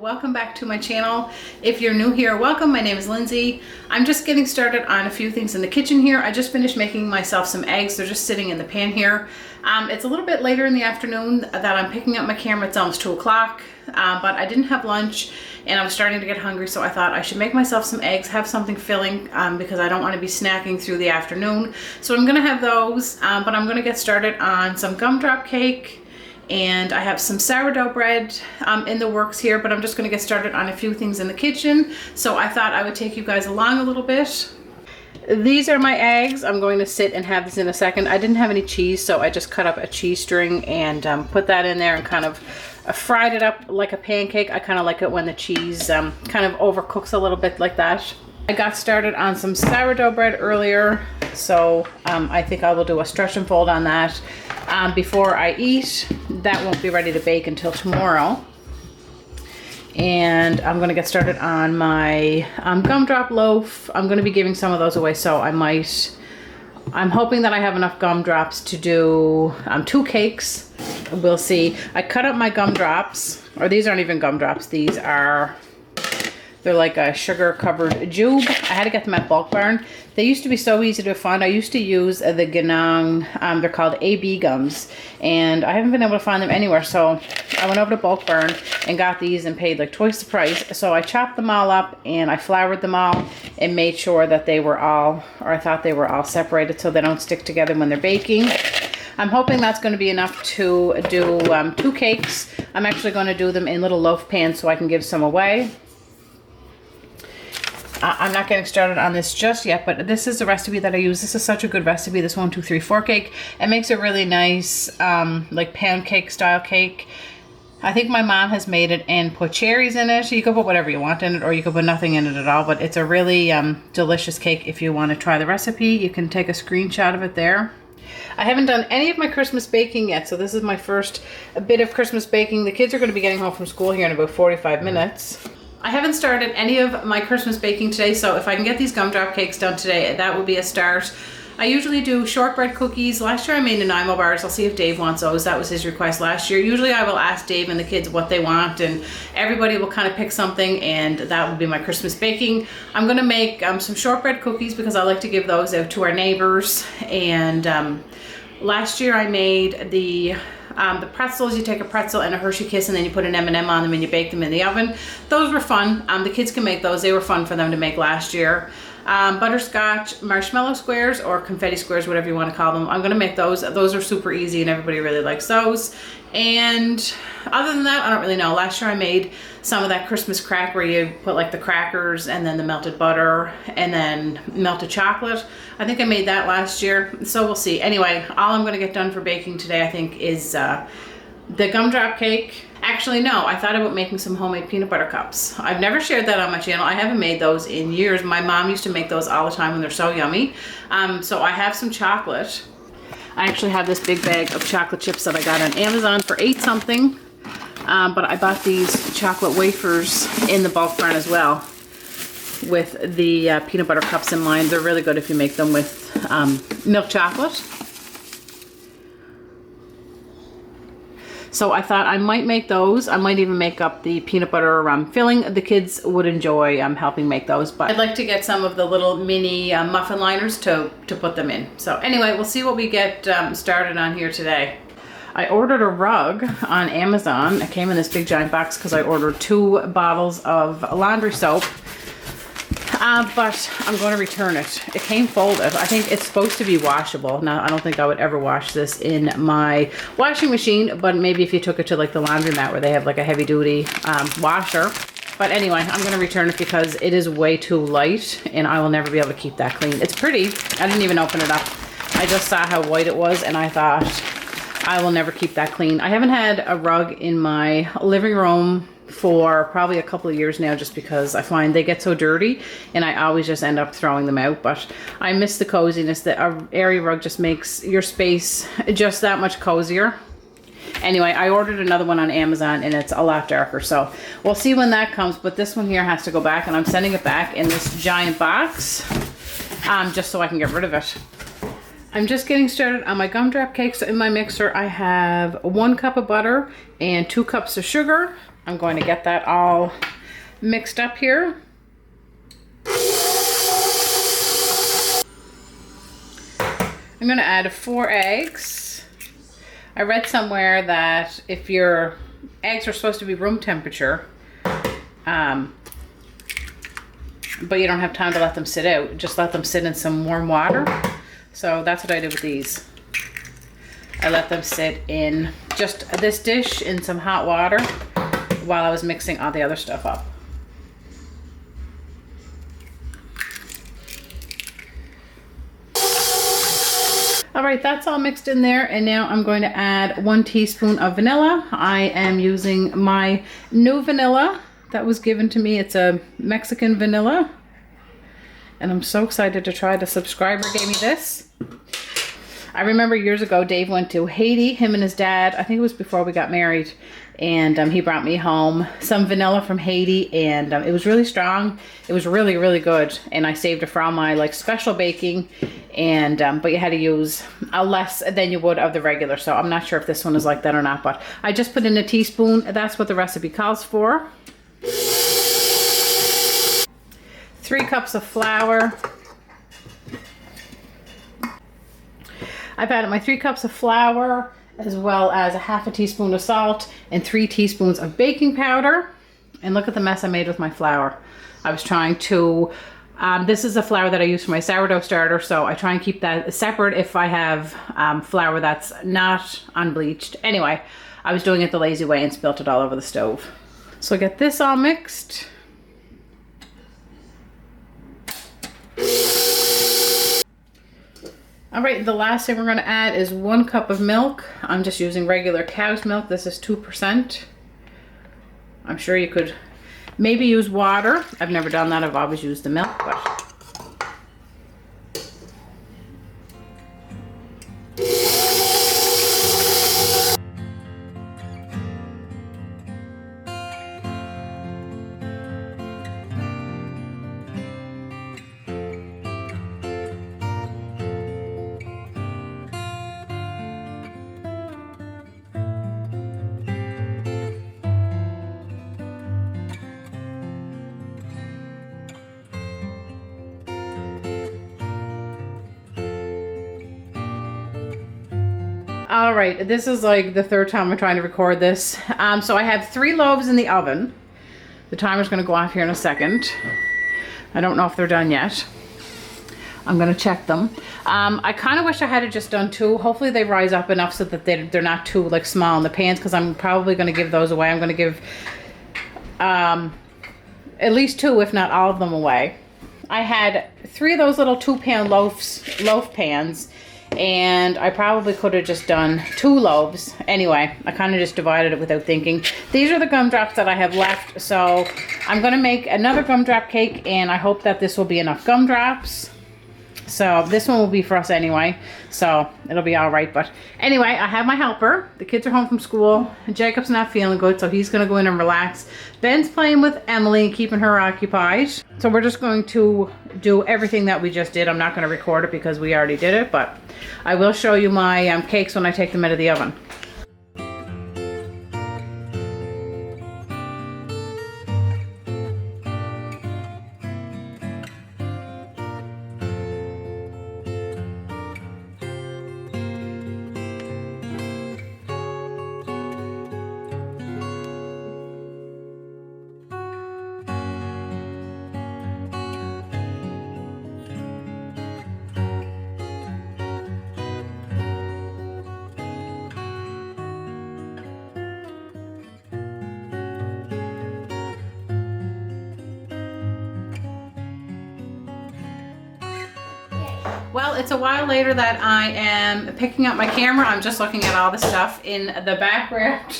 welcome back to my channel. If you're new here, welcome. My name is Lindsay. I'm just getting started on a few things in the kitchen here. I just finished making myself some eggs. They're just sitting in the pan here. It's a little bit later in the afternoon that I'm picking up my camera. It's almost 2 o'clock, but I didn't have lunch and I was starting to get hungry, so I thought I should make myself some eggs, have something filling, because I don't want to be snacking through the afternoon. So I'm gonna have those, but I'm gonna get started on some gumdrop cake. And I have some sourdough bread in the works here, but I'm just going to get started on a few things in the kitchen. So I thought I would take you guys along a little bit. These are my eggs. I'm going to sit and have this in a second. I didn't have any cheese, so I just cut up a cheese string and put that in there and kind of fried it up like a pancake. I kind of like it when the cheese kind of overcooks a little bit like that. I got started on some sourdough bread earlier, so I think I will do a stretch and fold on that before I eat. That won't be ready to bake until tomorrow. And I'm gonna get started on my gumdrop loaf. I'm gonna be giving some of those away, so I'm hoping that I have enough gumdrops to do 2 cakes. We'll see. I cut up my gumdrops, or these aren't even gumdrops, they're like a sugar covered jube. I had to get them at Bulk Barn. They used to be so easy to find. I used to use the Ganong, they're called AB gums, and I haven't been able to find them anywhere. So I went over to Bulk Barn and got these and paid like twice the price. So I chopped them all up and I floured them all and made sure that they were all, or I thought they were all separated so they don't stick together when they're baking. I'm hoping that's going to be enough to do 2 cakes. I'm actually going to do them in little loaf pans so I can give some away. I'm not getting started on this just yet, but this is the recipe that I use. This is such a good recipe, this 1, 2, 3, 4 cake. It makes a really nice like pancake style cake. I think my mom has made it and put cherries in it. You can put whatever you want in it, or you can put nothing in it at all, but it's a really delicious cake. If you want to try the recipe, you can take a screenshot of it there. I haven't done any of my Christmas baking yet, so this is my first bit of Christmas baking. The kids are going to be getting home from school here in about 45 minutes. I haven't started any of my Christmas baking today, so if I can get these gumdrop cakes done today, that will be a start. I usually do shortbread cookies. Last year I made Nanaimo bars. I'll see if Dave wants those. That was his request last year. Usually I will ask Dave and the kids what they want, and everybody will kind of pick something, and that will be my Christmas baking. I'm going to make some shortbread cookies because I like to give those out to our neighbors. And last year I made the pretzels. You take a pretzel and a Hershey Kiss and then you put an M&M on them and you bake them in the oven. Those were fun. The kids can make those. They were fun for them to make last year. Butterscotch marshmallow squares, or confetti squares, whatever you want to call them. I'm going to make those. Those are super easy and everybody really likes those. And other than that, I don't really know. Last year I made some of that Christmas crack where you put like the crackers and then the melted butter and then melted chocolate. I think I made that last year, so we'll see. Anyway, all I'm going to get done for baking today, I think, is the gumdrop cake. Actually, no, I thought about making some homemade peanut butter cups. I've never shared that on my channel. I haven't made those in years. My mom used to make those all the time when they're so yummy. So I have some chocolate. I actually have this big bag of chocolate chips that I got on Amazon for 8 something. But I bought these chocolate wafers in the Bulk Barn as well with the peanut butter cups in mind. They're really good if you make them with milk chocolate. So I thought I might make those. I might even make up the peanut butter filling. The kids would enjoy helping make those, but I'd like to get some of the little mini muffin liners to put them in. So anyway, we'll see what we get started on here today. I ordered a rug on Amazon. It came in this big giant box because I ordered 2 bottles of laundry soap. But I'm going to return it. It came folded. I think it's supposed to be washable. Now, I don't think I would ever wash this in my washing machine, but maybe if you took it to like the laundromat where they have like a heavy duty washer. But anyway, I'm going to return it because it is way too light and I will never be able to keep that clean. It's pretty. I didn't even open it up. I just saw how white it was and I thought I will never keep that clean. I haven't had a rug in my living room for probably a couple of years now, just because I find they get so dirty and I always just end up throwing them out. But I miss the coziness. That a area rug just makes your space just that much cozier. Anyway, I ordered another one on Amazon and it's a lot darker, so we'll see when that comes. But this one here has to go back, and I'm sending it back in this giant box just so I can get rid of it. I'm just getting started on my gumdrop cakes. In my mixer I have 1 cup of butter and 2 cups of sugar. I'm going to get that all mixed up here. I'm going to add 4 eggs. I read somewhere that if your eggs are supposed to be room temperature, but you don't have time to let them sit out, just let them sit in some warm water. So that's what I did with these. I let them sit in just this dish in some hot water while I was mixing all the other stuff up. All right, that's all mixed in there, and now I'm going to add 1 teaspoon of vanilla. I am using my new vanilla that was given to me. It's a Mexican vanilla, and I'm so excited to try. The subscriber gave me this. I remember years ago, Dave went to Haiti, him and his dad. I think it was before we got married, and he brought me home some vanilla from Haiti, and it was really strong. It was really, really good, and I saved it for all my like special baking. And but you had to use less than you would of the regular, so I'm not sure if this one is like that or not, but I just put in a teaspoon. That's what the recipe calls for. 3 cups of flour. I've added my 3 cups of flour, as well as a half a teaspoon of salt and 3 teaspoons of baking powder. And look at the mess I made with my flour. I was trying to this is a flour that I use for my sourdough starter, so I try and keep that separate if I have flour that's not unbleached. Anyway, I was doing it the lazy way and spilt it all over the stove. So I get this all mixed. All right, the last thing we're going to add is 1 cup of milk. I'm just using regular cow's milk. This is 2%. I'm sure you could maybe use water. I've never done that. I've always used the milk, but all right, this is like the 3rd time I'm trying to record this. So I have 3 loaves in the oven. The timer's gonna go off here in a second. I don't know if they're done yet. I'm gonna check them. I kind of wish I had just done 2. Hopefully they rise up enough so that they're not too like small in the pans, because I'm probably gonna give those away. I'm gonna give at least 2, if not all of them, away. I had 3 of those little 2-pan loaf pans, and I probably could have just done 2 loaves. Anyway, I kind of just divided it without thinking. These are the gumdrops that I have left, so I'm going to make another gumdrop cake, and I hope that this will be enough gumdrops. So this one will be for us anyway, so it'll be all right. But anyway, I have my helper. The kids are home from school. Jacob's not feeling good, so he's going to go in and relax. Ben's playing with Emily and keeping her occupied. So we're just going to do everything that we just did. I'm not going to record it because we already did it, but I will show you my cakes when I take them out of the oven. Well, it's a while later that I am picking up my camera. I'm just looking at all the stuff in the background.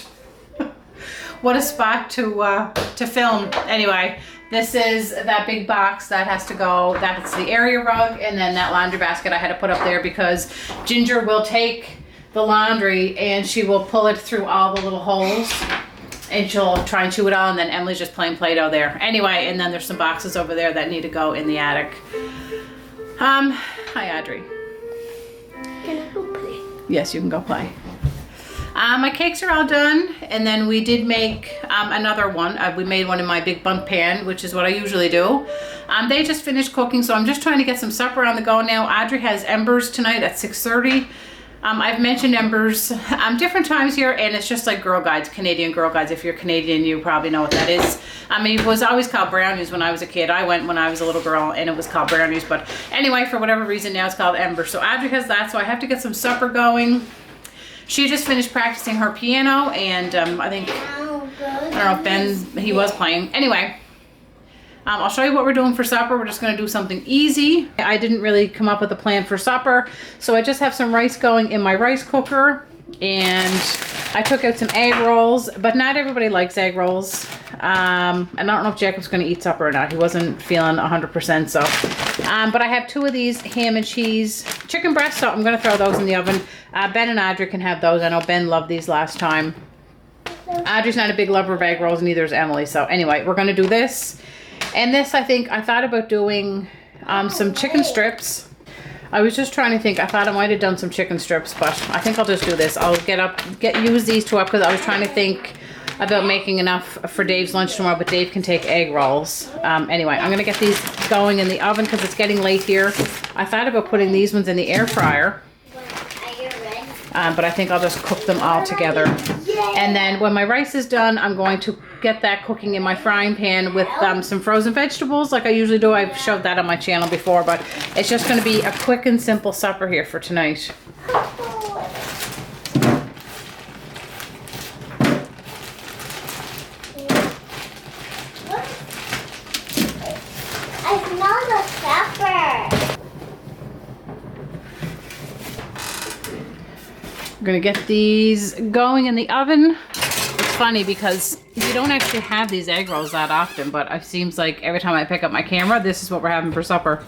What a spot to film. Anyway, this is that big box that has to go. That's the area rug, and then that laundry basket I had to put up there because Ginger will take the laundry and she will pull it through all the little holes, and she'll try and chew it all, and then Emily's just playing Play-Doh there. Anyway, and then there's some boxes over there that need to go in the attic. Hi Audrey. Can I go play? Yes, you can go play. My cakes are all done, and then we did make another one. We made one in my big bunk pan, which is what I usually do. They just finished cooking, so I'm just trying to get some supper on the go now. Audrey has embers tonight at 6:30. I've mentioned embers different times here, and it's just like Girl Guides, Canadian Girl Guides. If you're Canadian, you probably know what that is. I mean, it was always called brownies when I was a kid. I went when I was a little girl, and it was called brownies. But anyway, for whatever reason, now it's called embers. So Audrey has that, so I have to get some supper going. She just finished practicing her piano, and I think, I don't know if Ben, he was playing. Anyway, I'll show you what we're doing for supper. We're just going to do something easy. I didn't really come up with a plan for supper, so I just have some rice going in my rice cooker, and I took out some egg rolls, but not everybody likes egg rolls. And I don't know if Jacob's going to eat supper or not. He wasn't feeling 100%, so. But I have 2 of these ham and cheese chicken breasts, so I'm going to throw those in the oven. Ben and Audrey can have those. I know Ben loved these last time. Audrey's not a big lover of egg rolls, neither is Emily. So anyway, we're going to do this. And this, I thought about doing some chicken strips. I was just trying to think. I thought I might have done some chicken strips, but I think I'll just do this. I'll use these 2 up, because I was trying to think about making enough for Dave's lunch tomorrow, but Dave can take egg rolls. Anyway, I'm going to get these going in the oven because it's getting late here. I thought about putting these ones in the air fryer. But I think I'll just cook them all together. And then when my rice is done, I'm going to get that cooking in my frying pan with some frozen vegetables like I usually do. I've showed that on my channel before, but it's just going to be a quick and simple supper here for tonight. I smell the supper. I'm gonna get these going in the oven. It's funny because you don't actually have these egg rolls that often, but it seems like every time I pick up my camera, this is what we're having for supper.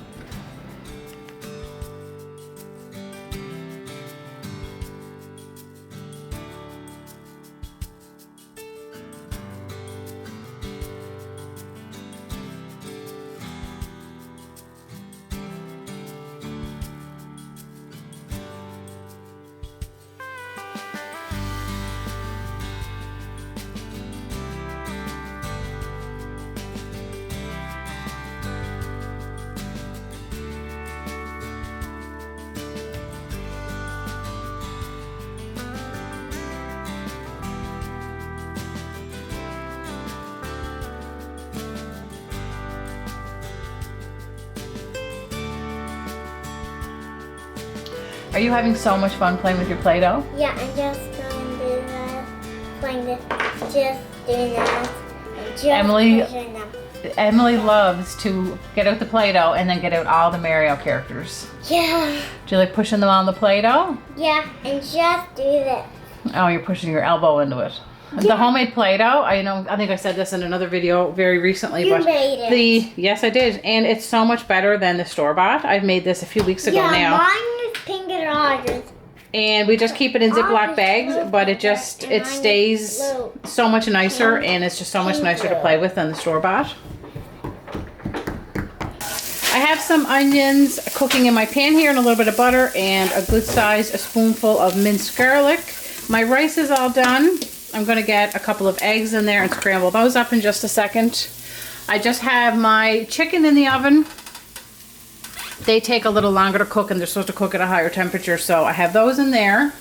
Are you having so much fun playing with your Play-Doh? Yeah, I'm just going to do that. Playing this, just doing that. And just pushing them. Emily loves to get out the Play-Doh and then get out all the Mario characters. Yeah. Do you like pushing them on the Play-Doh? Yeah, and just do this. Oh, you're pushing your elbow into it. Yeah. The homemade Play-Doh, I think I said this in another video very recently. You made it. Yes, I did. And it's so much better than the store-bought. I've made this a few weeks ago now. Yeah, mine is pink and orange. And we just keep it in Ziploc bags, but it stays so much nicer, and it's just so much nicer to play with than the store-bought. I have some onions cooking in my pan here and a little bit of butter and a good size spoonful of minced garlic. My rice is all done. I'm going to get a couple of eggs in there and scramble those up in just a second. I just have my chicken in the oven. They take a little longer to cook, and they're supposed to cook at a higher temperature, so I have those in there.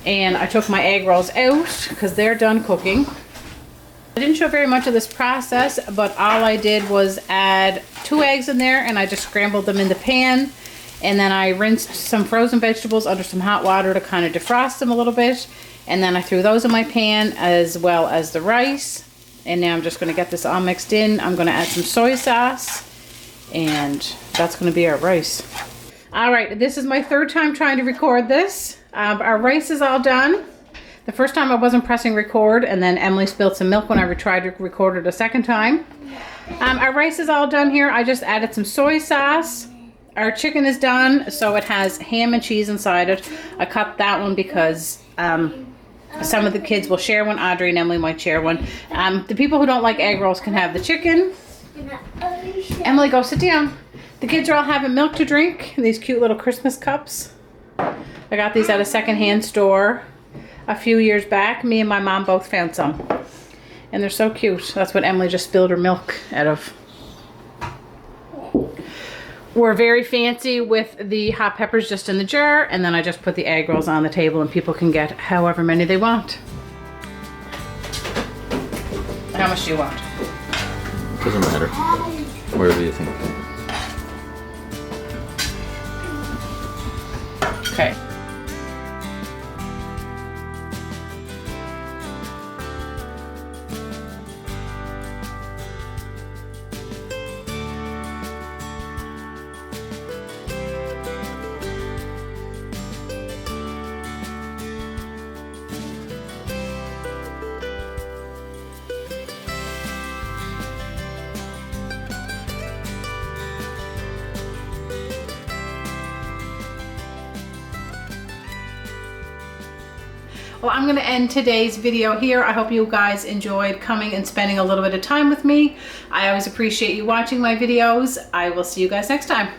And I took my egg rolls out because they're done cooking. I didn't show very much of this process, but all I did was add 2 eggs in there, and I just scrambled them in the pan. And then I rinsed some frozen vegetables under some hot water to kind of defrost them a little bit. And then I threw those in my pan as well as the rice. And now I'm just going to get this all mixed in. I'm going to add some soy sauce. And that's going to be our rice. All right, this is my 3rd time trying to record this. Our rice is all done. The first time I wasn't pressing record, and then Emily spilled some milk when I tried to record it a 2nd time. Our rice is all done here. I just added some soy sauce. Our chicken is done, so it has ham and cheese inside it. I cut that one because some of the kids will share one. Audrey and Emily might share one. The people who don't like egg rolls can have the chicken. Emily, go sit down. The kids are all having milk to drink in these cute little Christmas cups. I got these at a secondhand store a few years back. Me and my mom both found some. And they're so cute. That's what Emily just spilled her milk out of. We're very fancy with the hot peppers just in the jar, and then I just put the egg rolls on the table and people can get however many they want. How much do you want? Doesn't matter. Wherever you think. Okay. Well, I'm going to end today's video here. I hope you guys enjoyed coming and spending a little bit of time with me. I always appreciate you watching my videos. I will see you guys next time.